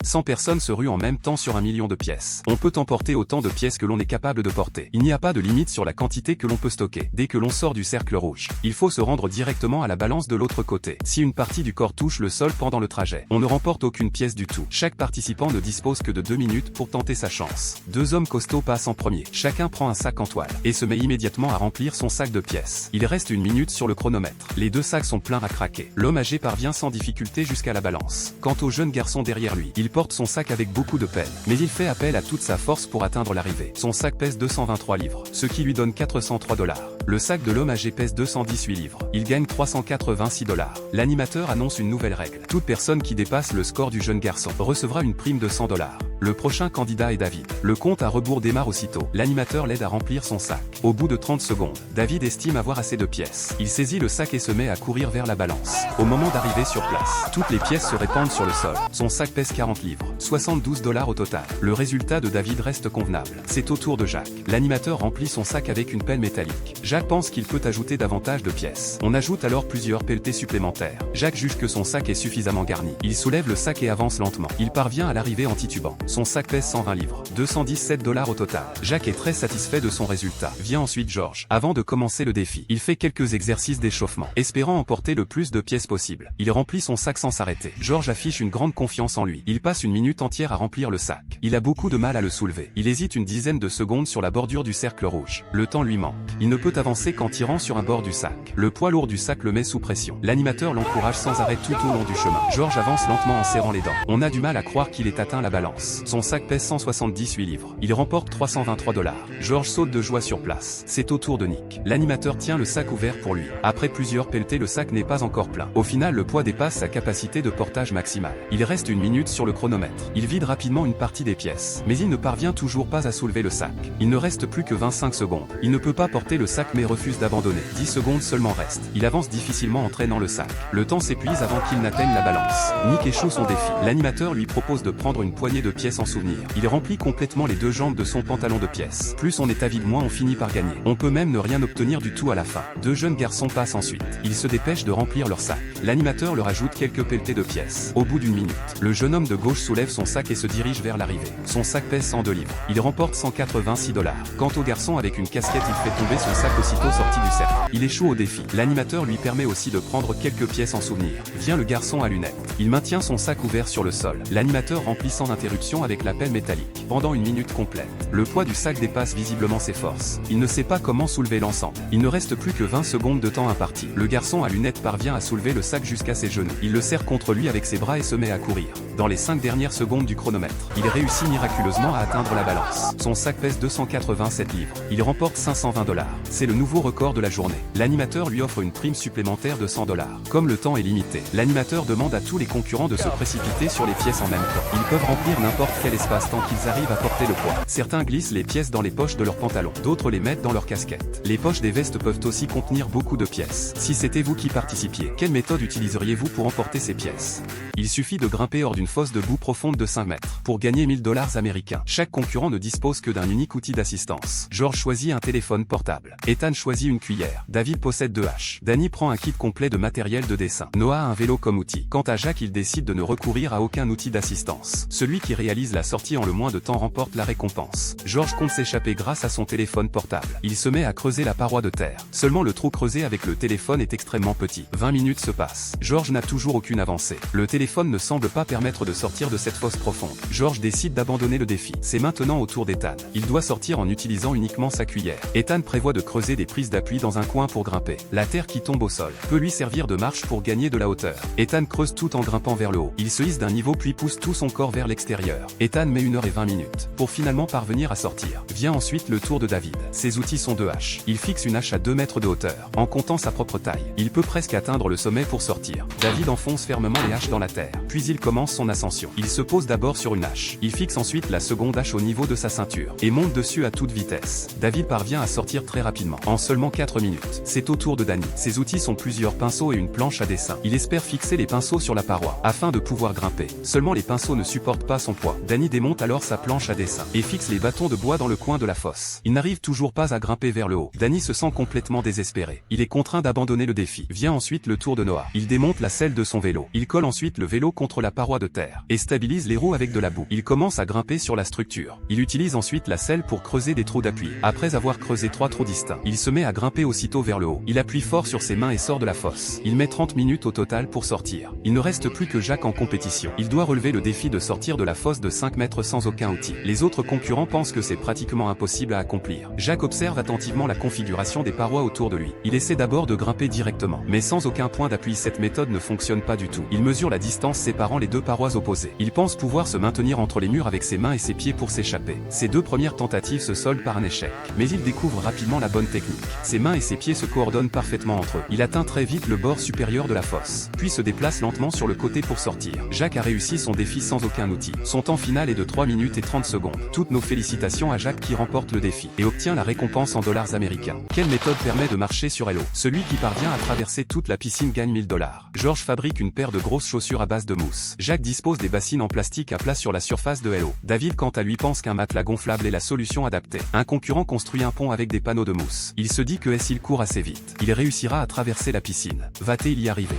100 personnes se ruent en même temps sur 1 million de pièces. On peut emporter autant de pièces que l'on est capable de porter. Il n'y a pas de limite sur la quantité que l'on peut stocker. Dès que l'on sort du cercle rouge, il faut se rendre directement à la balance de l'autre côté. Si une partie du corps touche le sol pendant le trajet, on ne remporte aucune pièce du tout. Chaque participant ne dispose que de 2 minutes pour tenter sa chance. 2 hommes costauds passent en premier. Chacun prend un sac en toile et se met immédiatement à remplir son sac de pièces. Il reste 1 minute sur le chronomètre. Les 2 sacs sont pleins à craquer. L'homme âgé parvient sans difficulté jusqu'à la balance. Quant au jeune garçon derrière lui, il porte son sac avec beaucoup de peine, mais il fait appel à toute sa force pour atteindre l'arrivée. Son sac pèse 223 livres, ce qui lui donne 403 $. Le sac de l'homme âgé pèse 218 livres. Il gagne 386 $. L'animateur annonce une nouvelle règle. Toute personne qui dépasse le score du jeune garçon recevra une prime de 100 $. Le prochain candidat est David. Le compte à rebours démarre aussitôt. L'animateur l'aide à remplir son sac. Au bout de 30 secondes, David estime avoir assez de pièces. Il saisit le sac et se met à courir vers la balance. Au moment d'arriver sur place, toutes les pièces se répandent sur le sol. Son sac pèse 40 livres, 72 $ au total. Le résultat de David reste convenable. C'est au tour de Jacques. L'animateur remplit son sac avec une pelle métallique. Jacques pense qu'il peut ajouter davantage de pièces. On ajoute alors plusieurs pelletées supplémentaires. Jacques juge que son sac est suffisamment garni. Il soulève le sac et avance lentement. Il parvient à l'arrivée en titubant. Son sac pèse 120 livres, 217 $ au total. Jacques est très satisfait de son résultat. Vient ensuite Georges. Avant de commencer le défi, il fait quelques exercices d'échauffement, espérant emporter le plus de pièces possible. Il remplit son sac sans s'arrêter. Georges affiche une grande confiance en lui. Il passe 1 minute entière à remplir le sac. Il a beaucoup de mal à le soulever. Il hésite une dizaine de secondes sur la bordure du cercle rouge. Le temps lui manque. Il ne peut avancer qu'en tirant sur un bord du sac. Le poids lourd du sac le met sous pression. L'animateur l'encourage sans arrêt tout au long du chemin. Georges avance lentement en serrant les dents. On a du mal à croire qu'il ait atteint la balance. Son sac pèse 178 livres. Il remporte 323 $. Georges saute de joie sur place. C'est au tour de Nick. L'animateur tient le sac ouvert pour lui. Après plusieurs pelletées, le sac n'est pas encore plein. Au final, le poids dépasse sa capacité de portage maximale. Il reste 1 minute sur le chronomètre. Il vide rapidement une partie des pièces, mais il ne parvient toujours pas à soulever le sac. Il ne reste plus que 25 secondes. Il ne peut pas porter le sac mais refuse d'abandonner. 10 secondes seulement restent. Il avance difficilement en traînant le sac. Le temps s'épuise avant qu'il n'atteigne la balance. Nick échoue son défi. L'animateur lui propose de prendre une poignée de pièces en souvenir. Il remplit complètement les 2 jambes de son pantalon de pièces. Plus on est avide, moins on finit par gagner. On peut même ne rien obtenir du tout à la fin. 2 jeunes garçons passent ensuite. Ils se dépêchent de remplir leur sac. L'animateur leur ajoute quelques pelletées de pièces. Au bout d'1 minute, le jeune homme de gauche soulève son sac et se dirige vers l'arrivée. Son sac pèse 102 livres. Il remporte 186 $. Quant au garçon avec une casquette, il fait tomber son sac aussitôt sorti du cercle. Il échoue au défi. L'animateur lui permet aussi de prendre quelques pièces en souvenir. Vient le garçon à lunettes. Il maintient son sac ouvert sur le sol. L'animateur remplit sans interruption avec la pelle métallique. Pendant 1 minute complète. Le poids du sac dépasse visiblement ses forces. Il ne sait pas comment soulever l'ensemble. Il ne reste plus que 20 secondes de temps imparti. Le garçon à lunettes parvient à soulever le sac jusqu'à ses genoux. Il le serre contre lui avec ses bras et se met à courir. Dans les 5 dernières secondes du chronomètre, il réussit miraculeusement à atteindre la balance. Son sac pèse 287 livres. Il remporte 520 $. C'est le nouveau record de la journée. L'animateur lui offre une prime supplémentaire de 100 $. Comme le temps est limité, l'animateur demande à tous les concurrents de se précipiter sur les pièces en même temps. Ils peuvent remplir n'importe quel espace tant qu'ils arrivent à porter le poids. Certains glissent les pièces dans les poches de leurs pantalons, d'autres les mettent dans leur casquette. Les poches des vestes peuvent aussi contenir beaucoup de pièces. Si c'était vous qui participiez, quelle méthode utiliseriez-vous pour emporter ces pièces? Il suffit de grimper hors d'une fosse de boue profonde de 5 mètres pour gagner 1000 $ américains. Chaque concurrent ne dispose que d'un unique outil d'assistance. George choisit un téléphone portable. Ethan choisit une cuillère. David possède 2 haches. Danny prend un kit complet de matériel de dessin. Noah a un vélo comme outil. Quant à Jacques, il décide de ne recourir à aucun outil d'assistance. Celui qui réalise la sortie en le moins de temps remporte la récompense. George compte s'échapper grâce à son téléphone portable. Il se met à creuser la paroi de terre. Seulement le trou creusé avec le téléphone est extrêmement petit. 20 minutes se passent. George n'a toujours aucune avancée. Le téléphone ne semble pas permettre de sortir de cette fosse profonde. George décide d'abandonner le défi. C'est maintenant au tour d'Ethan. Il doit sortir en utilisant uniquement sa cuillère. Ethan prévoit de creuser des prises d'appui dans un coin pour grimper. La terre qui tombe au sol peut lui servir de marche pour gagner de la hauteur. Ethan creuse tout en grimpant vers le haut. Il se hisse d'un niveau puis pousse tout son corps vers l'extérieur. Ethan met 1 heure et 20 minutes pour finalement parvenir à sortir. Vient ensuite le tour de David. Ses outils sont 2 haches. Il fixe une hache à 2 mètres de hauteur. En comptant sa propre taille, il peut presque atteindre le sommet pour sortir. David enfonce fermement les haches dans la terre. Puis il commence son ascension. Il se pose d'abord sur une hache. Il fixe ensuite la seconde hache au niveau de sa ceinture et monte dessus à toute vitesse. David parvient à sortir très rapidement, en seulement 4 minutes. C'est au tour de Danny. Ses outils sont plusieurs pinceaux et une planche à dessin. Il espère fixer les pinceaux sur la paroi afin de pouvoir grimper. Seulement les pinceaux ne supportent pas son poids. Danny démonte alors sa planche à dessin et fixe les bâtons de bois dans le coin de la fosse. Il n'arrive toujours pas à grimper vers le haut. Danny se sent complètement désespéré. Il est contraint d'abandonner le défi. Vient ensuite le tour de Noah. Il démonte la selle de son vélo. Il colle ensuite le vélo contre la paroi de terre, et stabilise les roues avec de la boue. Il commence à grimper sur la structure. Il utilise ensuite la selle pour creuser des trous d'appui. Après avoir creusé 3 trous distincts, il se met à grimper aussitôt vers le haut. Il appuie fort sur ses mains et sort de la fosse. Il met 30 minutes au total pour sortir. Il ne reste plus que Jack en compétition. Il doit relever le défi de sortir de la fosse de 5 mètres sans aucun outil. Les autres concurrents pensent que c'est pratiquement impossible à accomplir. Jack observe attentivement la configuration des parois autour de lui. Il essaie d'abord de grimper directement, mais sans aucun point d'appui. Cette méthode ne fonctionne pas du tout. Il mesure la distance séparant les deux parois opposées. Il pense pouvoir se maintenir entre les murs avec ses mains et ses pieds pour s'échapper. Ses deux premières tentatives se soldent par un échec. Mais il découvre rapidement la bonne technique. Ses mains et ses pieds se coordonnent parfaitement entre eux. Il atteint très vite le bord supérieur de la fosse, puis se déplace lentement sur le côté pour sortir. Jack a réussi son défi sans aucun outil. Son temps final est de 3 minutes et 30 secondes. Toutes nos félicitations à Jack qui remporte le défi et obtient la récompense en dollars américains. Quelle méthode permet de marcher sur l'eau? Celui qui parvient à traverser toute la piscine gagne 1000 $. George fabrique une paire de grosses chaussures à base de mousse. Jack dispose des bassines en plastique à plat sur la surface de l'eau. David quant à lui pense qu'un matelas gonflable est la solution adaptée. Un concurrent construit un pont avec des panneaux de mousse. Il se dit que s'il court assez vite, il réussira à traverser la piscine. Va-t-il y arriver?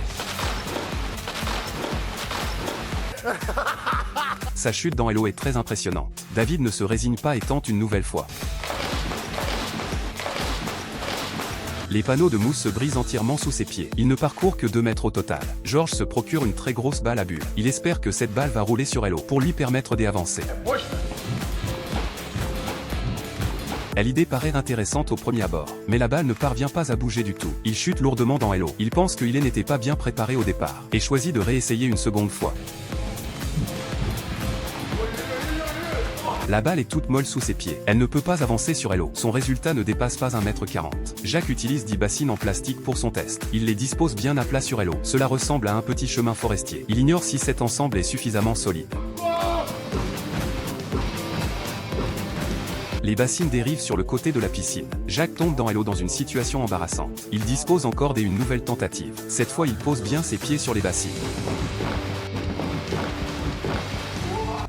Sa chute dans l'eau est très impressionnante. David ne se résigne pas et tente une nouvelle fois. Les panneaux de mousse se brisent entièrement sous ses pieds. Il ne parcourt que 2 mètres au total. George se procure une très grosse balle à bulles. Il espère que cette balle va rouler sur l'eau pour lui permettre d'avancer. L'idée paraît intéressante au premier abord, mais la balle ne parvient pas à bouger du tout. Il chute lourdement dans l'eau. Il pense qu'il n'était pas bien préparé au départ, et choisit de réessayer une seconde fois. La balle est toute molle sous ses pieds. Elle ne peut pas avancer sur l'eau. Son résultat ne dépasse pas 1,40 m. Jack utilise 10 bassines en plastique pour son test. Il les dispose bien à plat sur l'eau. Cela ressemble à un petit chemin forestier. Il ignore si cet ensemble est suffisamment solide. Les bassines dérivent sur le côté de la piscine. Jack tombe dans l'eau dans une situation embarrassante. Il dispose encore d'une nouvelle tentative. Cette fois il pose bien ses pieds sur les bassines.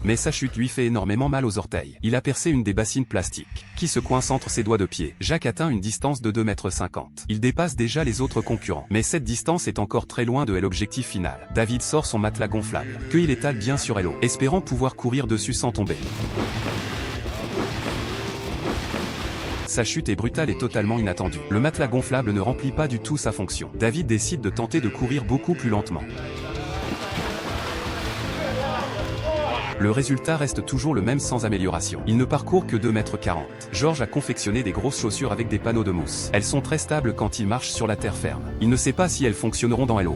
Mais sa chute lui fait énormément mal aux orteils. Il a percé une des bassines plastiques, qui se coince entre ses doigts de pied. Jack atteint une distance de 2,50 m. Il dépasse déjà les autres concurrents. Mais cette distance est encore très loin de l'objectif final. David sort son matelas gonflable, qu'il étale bien sur l'eau, espérant pouvoir courir dessus sans tomber. Sa chute est brutale et totalement inattendue. Le matelas gonflable ne remplit pas du tout sa fonction. David décide de tenter de courir beaucoup plus lentement. Le résultat reste toujours le même sans amélioration. Il ne parcourt que 2,40 m. George a confectionné des grosses chaussures avec des panneaux de mousse. Elles sont très stables quand il marche sur la terre ferme. Il ne sait pas si elles fonctionneront dans l'eau.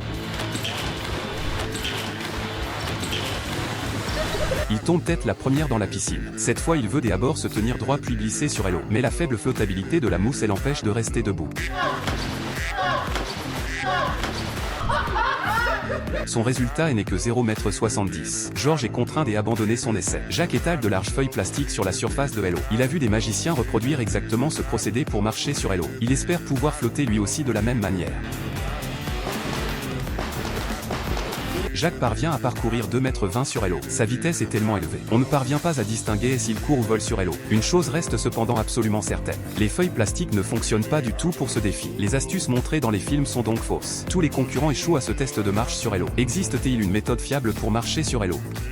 Il tombe tête la première dans la piscine. Cette fois il veut d'abord se tenir droit puis glisser sur l'eau. Mais la faible flottabilité de la mousse l'empêche de rester debout. Son résultat n'est que 0,70 m. George est contraint d'abandonner son essai. Jack étale de larges feuilles plastiques sur la surface de l'eau. Il a vu des magiciens reproduire exactement ce procédé pour marcher sur l'eau. Il espère pouvoir flotter lui aussi de la même manière. Jack parvient à parcourir 2,20 m sur l'eau. Sa vitesse est tellement élevée. On ne parvient pas à distinguer s'il court ou vole sur l'eau. Une chose reste cependant absolument certaine. Les feuilles plastiques ne fonctionnent pas du tout pour ce défi. Les astuces montrées dans les films sont donc fausses. Tous les concurrents échouent à ce test de marche sur l'eau. Existe-t-il une méthode fiable pour marcher sur l'eau?